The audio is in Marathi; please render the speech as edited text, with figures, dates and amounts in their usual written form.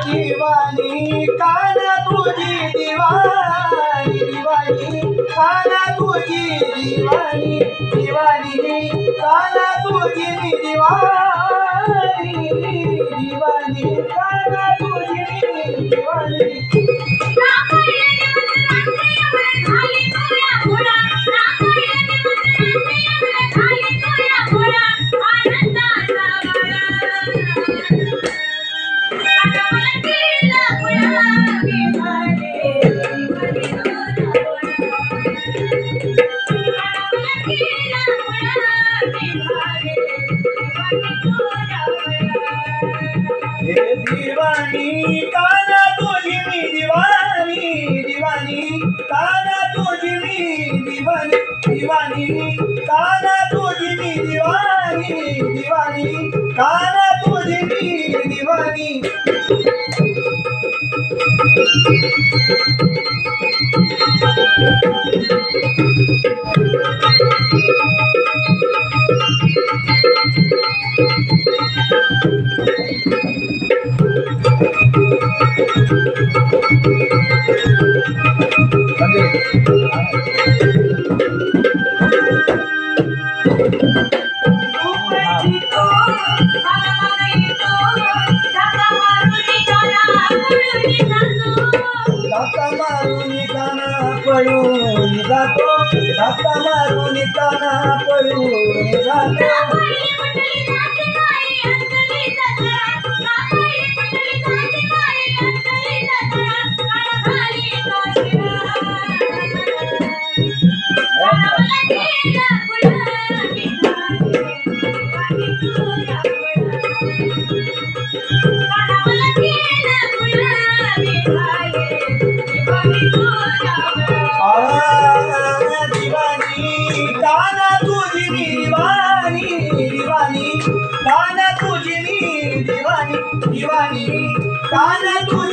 दिवानी काना तुझी दिवानी दिवानी काना तुझी दिवानी दिवानी काना तुझी दिवानी दिवानी काना तुझी दिवानी दिवानी काना तुझी मी दिवानी दिवानी काना तुझी मी दिवानी दिवानी काना तुझी मी दिवानी दिवानी काना तुझी मी दिवानी पळून जातो धक्का मारून काना पळून जातो काना तुझी मी दिवानी दिवानी काना तुझी मी दिवानी दिवानी काना तुझी